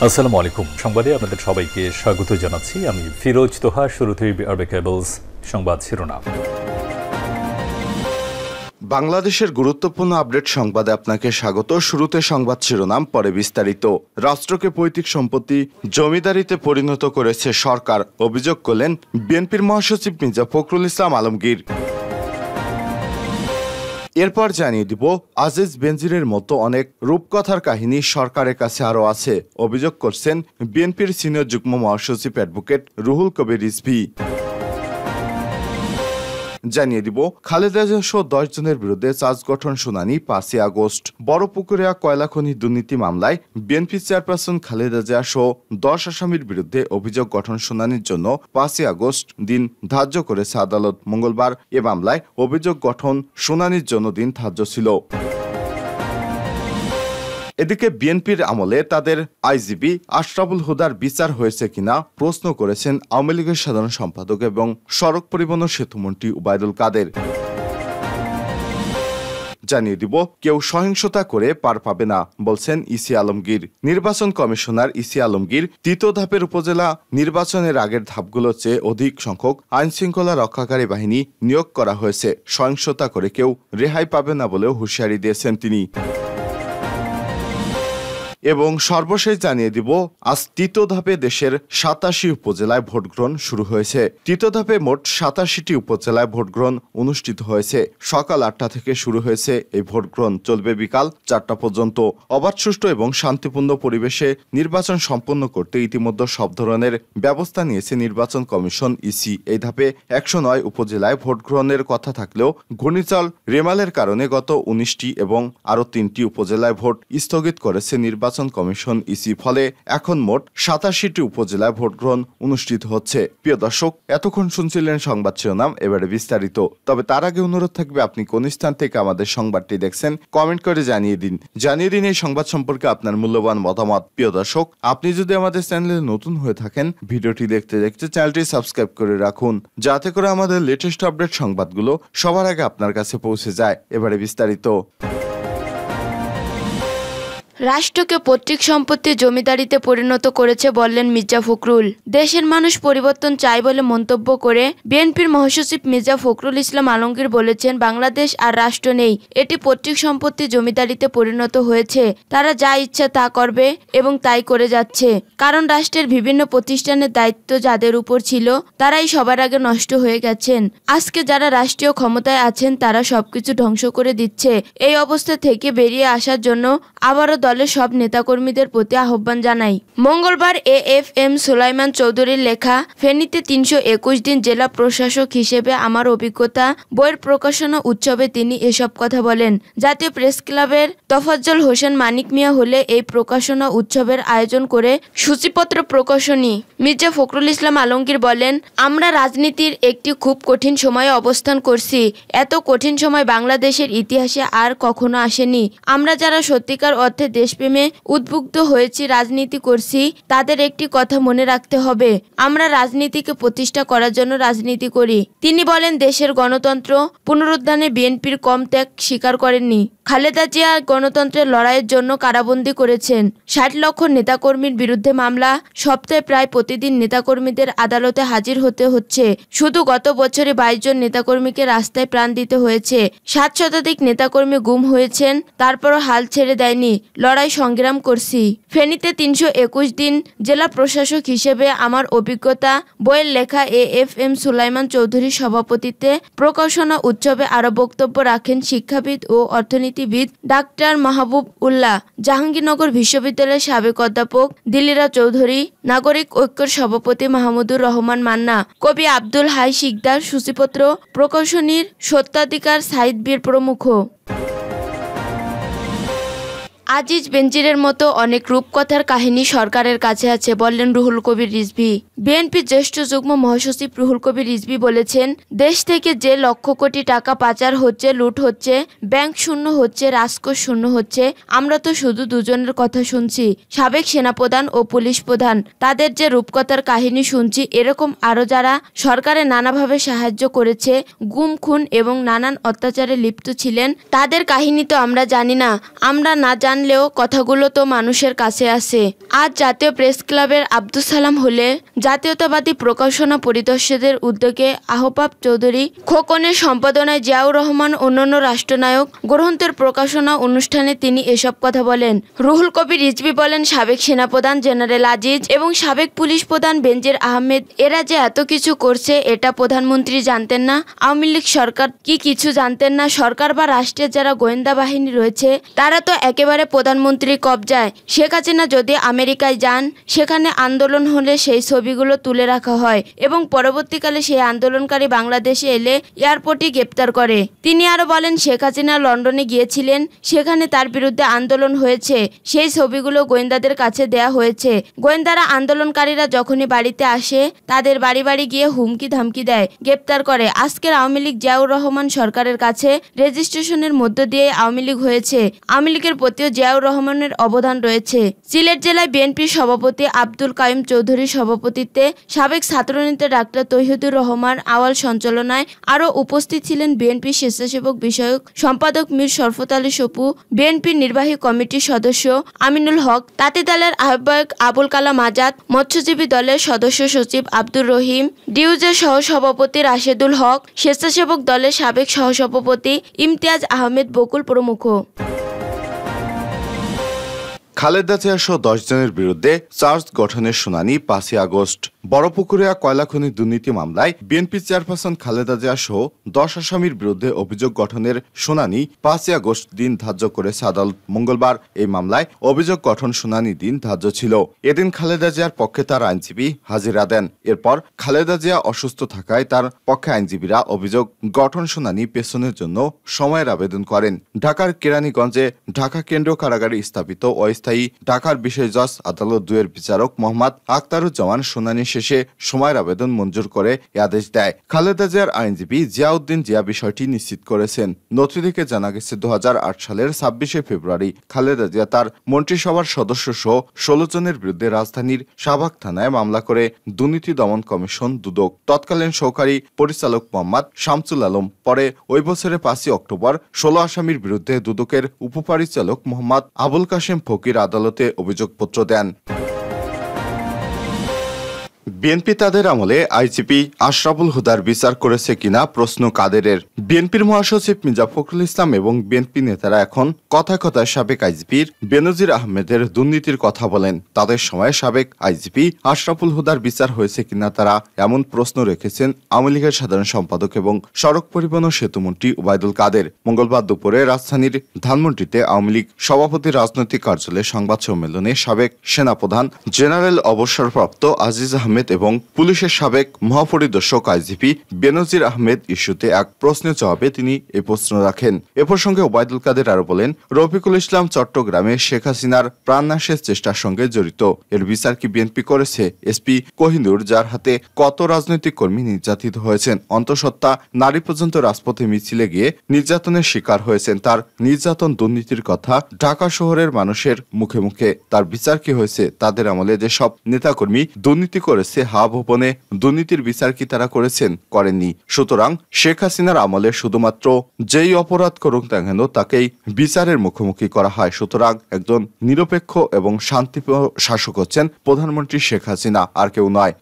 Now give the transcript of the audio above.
আসসালামু আলাইকুম। সংবাদে আপনাদের সবাইকে স্বাগত জানাচ্ছি। আমি ফিরোজ তোহা। শুরুতেই আরবে কেবলস সংবাদ শিরোনাম। বাংলাদেশের গুরুত্বপূর্ণ আপডেট সংবাদে আপনাকে স্বাগত। শুরুতে সংবাদ শিরোনাম, পরে বিস্তারিত। রাষ্ট্রকে পৈতৃক সম্পত্তি জমিদারিতে পরিণত করেছে সরকার, অভিযোগ করলেন বিএনপির মহাসচিব মির্জা ফখরুল ইসলাম আলমগীর। এরপর জানিয়ে দিব, আজিজ বেনজিরের মতো অনেক রূপকথার কাহিনী সরকারের কাছে আরও আছে, অভিযোগ করছেন বিএনপির সিনিয়র যুগ্ম মহাসচিব অ্যাডভোকেট রুহুল কবির রিজভী। জানিয়ে দিব, খালেদা জিয়া সহ 10 জনের বিরুদ্ধে চার্জ গঠন শুনানি 5 আগস্ট। বড়পুকুরিয়া কয়লা খনি দুর্নীতি মামলায় বিএনপি চেয়ারপারসন খালেদা জিয়া সহ 10 আসামির বিরুদ্ধে অভিযোগ গঠন শুনানির জন্য 5 আগস্ট দিন ধার্য করেছে আদালত। মঙ্গলবার এ মামলায় অভিযোগ গঠন শুনানির জন্য দিন ধার্য ছিল। এদিকে বিএনপির আমলে তাদের আইজিপি আশরাফুল হুদার বিচার হয়েছে কিনা প্রশ্ন করেছেন আওয়ামী লীগের সাধারণ সম্পাদক এবং সড়ক পরিবহন ও সেতুমন্ত্রী ওবায়দুল কাদের। জানিয়ে দিব, কেউ সহিংসতা করে পার পাবে না, বলছেন ইসি আলমগীর। নির্বাচন কমিশনার ইসি আলমগীর তৃতীয় ধাপের উপজেলা নির্বাচনের আগের ধাপগুলোর চেয়ে অধিক সংখ্যক আইনশৃঙ্খলা রক্ষাকারী বাহিনী নিয়োগ করা হয়েছে। সহিংসতা করে কেউ রেহাই পাবে না বলেও হুঁশিয়ারি দিয়েছেন তিনি। এবং সর্বশেষ জানিয়ে দিব, আজ তৃতীয় ধাপে দেশের 87 উপজেলায় ভোট গ্রহণ শুরু হয়েছে। তৃতীয় ধাপে মোট 87টি উপজেলায় ভোট গ্রহণ অনুষ্ঠিত হয়েছে। সকাল 8টা থেকে শুরু হয়েছে এই ভোট গ্রহণ, চলবে বিকাল 4টা পর্যন্ত। অবাধ, সুষ্ঠু এবং শান্তিপূর্ণ পরিবেশে নির্বাচন সম্পন্ন করতে ইতিমধ্যে সব ধরনের ব্যবস্থা নিয়েছে নির্বাচন কমিশন ইসি। এই ধাপে 109 উপজেলায় ভোট গ্রহণের কথা থাকলেও ঘূর্ণিঝড় রেমালের কারণে গত 19টি এবং আরও 3টি উপজেলায় ভোট স্থগিত করেছে নির্বাচন কমিশন ইসি। ফলে এখন মোট 87টি উপজেলায় ভোট গ্রহণ অনুষ্ঠিত হচ্ছে। প্রিয় দর্শক, এতক্ষণ শুনছিলেন সংবাদ শিরোনাম, এবারে বিস্তারিত। তবে তার আগে অনুরোধ থাকবে, আপনি কোন স্থান থেকে আমাদের সংবাদটি দেখছেন কমেন্ট করে জানিয়ে দিন এই সংবাদ সম্পর্কে আপনার মূল্যবান মতামত। প্রিয় দর্শক, আপনি যদি আমাদের চ্যানেলে নতুন হয়ে থাকেন, ভিডিওটি দেখতে দেখতে চ্যানেলটি সাবস্ক্রাইব করে রাখুন, যাতে করে আমাদের লেটেস্ট আপডেট সংবাদগুলো সবার আগে আপনার কাছে পৌঁছে যায়। এবারে বিস্তারিত। রাষ্ট্রকে পৈতৃক সম্পত্তি জমিদারিতে পরিণত করেছে বললেন মির্জা ফখরুল। দেশের মানুষ পরিবর্তন চায় বলে মন্তব্য করে বিএনপির মহাসচিব মির্জা ফখরুল ইসলাম আলমগীর বলেছেন, বাংলাদেশ আর রাষ্ট্র নেই, এটি পৈতৃক সম্পত্তি জমিদারিতে পরিণত হয়েছে। তারা যা ইচ্ছা তা করবে এবং তাই করে যাচ্ছে। কারণ রাষ্ট্রের বিভিন্ন প্রতিষ্ঠানের দায়িত্ব যাদের উপর ছিল তারাই সবার আগে নষ্ট হয়ে গেছেন। আজকে যারা রাষ্ট্রীয় ক্ষমতায় আছেন তারা সবকিছু ধ্বংস করে দিচ্ছে। এই অবস্থা থেকে বেরিয়ে আসার জন্য আবারও দলের সব নেতাকর্মীদের প্রতি আহ্বান জানাই। মঙ্গলবার AFM সুলাইমান চৌধুরীর লেখা ফেনীতে 321 দিন জেলা প্রশাসক হিসেবে আমার অভিজ্ঞতা বইয়ের প্রকাশনা উৎসবে তিনি এসব কথা বলেন। জাতীয় প্রেস ক্লাবের তফাজ্জল হোসেন মানিক মিয়া হলে এই প্রকাশনা উৎসবের আয়োজন করে সূচিপত্র প্রকাশনী। মির্জা ফখরুল ইসলাম আলমগীর বলেন, আমরা রাজনীতির একটি খুব কঠিন সময়ে অবস্থান করছি। এত কঠিন সময় বাংলাদেশের ইতিহাসে আর কখনো আসেনি। আমরা যারা সত্যিকার অর্থে দেশপ্রেমে উদ্বুদ্ধ হয়েছি, রাজনীতি করছি, তাদের একটি কথা মনে রাখতে হবে, আমরা রাজনীতিকে প্রতিষ্ঠা করার জন্য রাজনীতি করি। তিনি বলেন, দেশের গণতন্ত্র পুনরুদ্ধারে বিএনপির কম ত্যাগ স্বীকার করেননি। খালেদা জিয়া গণতন্ত্রের লড়াইয়ের জন্য কারাবন্দী করেছেন। 60 লক্ষ নেতাকর্মীর বিরুদ্ধে মামলা। সপ্তাহে প্রায় প্রতিদিন নেতাকর্মীদের আদালতে হাজির হতে হচ্ছে। শুধু গত বছরে 22 জন নেতাকর্মীকে রাস্তায় প্রাণ দিতে হয়েছে। 7 শতাধিক নেতাকর্মী গুম হয়েছেন, তারপরও হাল ছেড়ে দেয়নি, লড়াই সংগ্রাম করছি। ফেনীতে 321 দিন জেলা প্রশাসক হিসেবে আমার অভিজ্ঞতা বইয়ের লেখা AFM সুলাইমান চৌধুরীর সভাপতিত্বে প্রকাশনা উৎসবে আরো বক্তব্য রাখেন শিক্ষাবিদ ও অর্থনীতিবিদ ডাক্তার মাহবুব উল্লাহ, জাহাঙ্গীরনগর বিশ্ববিদ্যালয়ের সাবেক অধ্যাপক দিলিরা চৌধুরী, নাগরিক ঐক্যের সভাপতি মাহমুদুর রহমান মান্না, কবি আব্দুল হাই শিকদার, সূচিপত্র প্রকাশনীর সত্ত্বাধিকার সাইদ বীর প্রমুখ। আজিজ বেনজিরের মতো অনেক রূপকথার কাহিনী সরকারের কাছে আছে বললেন রুহুল কবির রিজভী। বিএনপির জ্যেষ্ঠ যুগ্ম মহাসচিব রুহুল কবির রিজভী বলেছেন, দেশ থেকে যে লক্ষ কোটি টাকা পাচার হচ্ছে, লুট হচ্ছে, ব্যাংক শূন্য হচ্ছে, রাজকোষ শূন্য হচ্ছে, আমরা তো শুধু দুজনের কথা শুনছি, সাবেক সেনাপ্রধান ও পুলিশ প্রধান। তাদের যে রূপকথার কাহিনী শুনছি, এরকম আরো যারা সরকারে নানাভাবে সাহায্য করেছে, গুম খুন এবং নানান অত্যাচারে লিপ্ত ছিলেন, তাদের কাহিনী তো আমরা জানি না। আমরা না জানলে জানলেও কথাগুলো তো মানুষের কাছে আছে। আজ জাতীয় প্রেস ক্লাবের আব্দুল সালাম হলে জাতীয়তাবাদী প্রকাশনা পরিদর্শকদের উদ্যোগে আহবাব চৌধুরী খোকনের সম্পাদনায় জিয়াউর রহমান অন্যান্য রাষ্ট্রনায়ক গ্রন্থের প্রকাশনা অনুষ্ঠানে তিনি এসব কথা বলেন। রুহুল কবির রিজভী বলেন, সাবেক সেনাপ্রধান জেনারেল আজিজ এবং সাবেক পুলিশ প্রধান বেনজির আহমেদ এরা যে এত কিছু করছে এটা প্রধানমন্ত্রী জানতেন না? আওয়ামী লীগ সরকার কি কিছু জানতেন না? সরকার বা রাষ্ট্রের যারা গোয়েন্দা বাহিনী রয়েছে তারা তো একেবারে প্রধানমন্ত্রীর কবজায়। শেখ হাসিনা যদি আমেরিকায় যান, সেখানে আন্দোলন হলে সেই ছবিগুলো তুলে রাখা হয় এবং পরবর্তীকালে সেই আন্দোলনকারী বাংলাদেশে এলে এয়ারপোর্টে গ্রেপ্তার করে। তিনি আরো বলেন, শেখ হাসিনা লন্ডনে গিয়েছিলেন, সেখানে তার বিরুদ্ধে আন্দোলন হয়েছে, সেই ছবিগুলো গোয়েন্দাদের কাছে দেয়া হয়েছে। গোয়েন্দারা আন্দোলনকারীরা যখনই বাড়িতে আসে তাদের বাড়ি বাড়ি গিয়ে হুমকি ধামকি দেয়, গ্রেপ্তার করে। আজকের আওয়ামী লীগ জিয়াউর রহমান সরকারের কাছে রেজিস্ট্রেশনের মধ্য দিয়ে আওয়ামী লীগ হয়েছে। আওয়ামী লীগের প্রতিও জিয়াউর রহমানের অবদান রয়েছে। সিলেট জেলায় বিএনপির সভাপতি আব্দুল কাইম চৌধুরীর সভাপতিত্বে সাবেক ছাত্রনেতা ডাক্তার তৌহিদুর রহমান আওয়াল সঞ্চালনায় আরও উপস্থিত ছিলেন বিএনপি স্বেচ্ছাসেবক বিষয়ক সম্পাদক মীর শরফত আলী সপু, বিএনপির নির্বাহী কমিটির সদস্য আমিনুল হক, তাঁতি দলের আহ্বায়ক আবুল কালাম আজাদ, মৎস্যজীবী দলের সদস্য সচিব আব্দুর রহিম, ডিউজের সহসভাপতি রাশেদুল হক, স্বেচ্ছাসেবক দলের সাবেক সহসভাপতি ইমতিয়াজ আহমেদ বকুল প্রমুখ। খালেদা জিয়া সহ 10 জনের বিরুদ্ধে চার্জ গঠনের শুনানি 5 আগস্ট। বড়পুকুরিয়া কয়লা খনি দুর্নীতি মামলায় বিএনপি চেয়ারপারসন খালেদা জিয়া সহ 10 আসামির বিরুদ্ধে অভিযোগ গঠনের শুনানি 5 আগস্ট দিন ধার্য করেছে আদালত। মঙ্গলবার এই মামলায় অভিযোগ গঠন শুনানি দিন ধার্য ছিল। এদিন খালেদা জিয়ার পক্ষে তার আইনজীবী হাজিরা দেন। এরপর খালেদা জিয়া অসুস্থ থাকায় তার পক্ষে আইনজীবীরা অভিযোগ গঠন শুনানি পেছনের জন্য সময়ের আবেদন করেন। ঢাকার কেরানীগঞ্জে ঢাকা কেন্দ্রীয় কারাগারে স্থাপিত অস্থায়ী ঢাকার বিশেষ জজ আদালত 2 এর বিচারক মোহাম্মদ আখতারুজ্জামান শুনানি শেষে সময়ের আবেদন মঞ্জুর করে এ আদেশ দেয়। খালেদা জিয়ার আইনজীবী জিয়াউদ্দিন জিয়া বিষয়টি নিশ্চিত করেছেন। নথি থেকে জানা গেছে 2008 সালের 26শে ফেব্রুয়ারি খালেদা জিয়া তার মন্ত্রিসভার সদস্য সহ 16 জনের বিরুদ্ধে রাজধানীর শাহবাগ থানায় মামলা করে দুর্নীতি দমন কমিশন দুদক তৎকালীন সহকারী পরিচালক মোহাম্মদ শামসুল আলম পরে ওই বছরের 5 অক্টোবর 16 আসামির বিরুদ্ধে দুদকের উপপরিচালক মোহাম্মদ আবুল কাশেম ফকির আদালতে অভিযোগপত্র দেন। বিএনপি তাদের আমলে আইজিপি আশরাফুল হুদার বিচার করেছে কিনা প্রশ্ন কাদেরের। বিএনপির মহাসচিব মির্জা ফখরুল ইসলাম এবং বিএনপি নেতারা এখন কথায় কথায় সাবেক আইজিপির বেনজির আহমেদের দুর্নীতির কথা বলেন। তাদের সময় সাবেক আইজিপি আশরাফুল হুদার বিচার হয়েছে কিনা তারা এমন প্রশ্ন রেখেছেন আওয়ামী লীগের সাধারণ সম্পাদক এবং সড়ক পরিবহন ও সেতুমন্ত্রী ওবায়দুল কাদের। মঙ্গলবার দুপুরে রাজধানীর ধানমন্ডিতে আওয়ামী লীগ সভাপতির রাজনৈতিক কার্যালয়ে সংবাদ সম্মেলনে সাবেক সেনাপ্রধান জেনারেল অবসরপ্রাপ্ত আজিজ আহমেদ এবং পুলিশের সাবেক মহাপরিদর্শক আইজিপি বেনজির আহমেদ ইস্যুতে এক প্রশ্নের জবাবে তিনি এই প্রশ্ন রাখেন। এ প্রসঙ্গে ওবায়দুল কাদের আরো বলেন, রফিকুল ইসলাম চট্টগ্রামে শেখ হাসিনার প্রাণনাশের চেষ্টার সঙ্গে জড়িত। এর বিচার কি বিএনপি করেছে? এসপি কোহিনুর, যার হাতে কত রাজনৈতিক কর্মী নির্যাতিত হয়েছেন, অন্তঃসত্ত্বা নারী পর্যন্ত রাজপথে মিছিলে গিয়ে নির্যাতনের শিকার হয়েছেন, তার নির্যাতন দুর্নীতির কথা ঢাকা শহরের মানুষের মুখে মুখে। তার বিচার কি হয়েছে? তাদের আমলে যেসব নেতাকর্মী দুর্নীতি করেছে, হা ভবনে দুর্নীতির বিচার কি তারা করেছেন? করেননি। সুতরাং শেখ হাসিনার আমলে শুধুমাত্র যেই অপরাধ করুক না কেন তাকেই বিচারের মুখোমুখি করা হয়। সুতরাং একজন নিরপেক্ষ এবং শান্তিপ্রিয় শাসক হচ্ছেন প্রধানমন্ত্রী শেখ হাসিনা, আর কেউ নয়।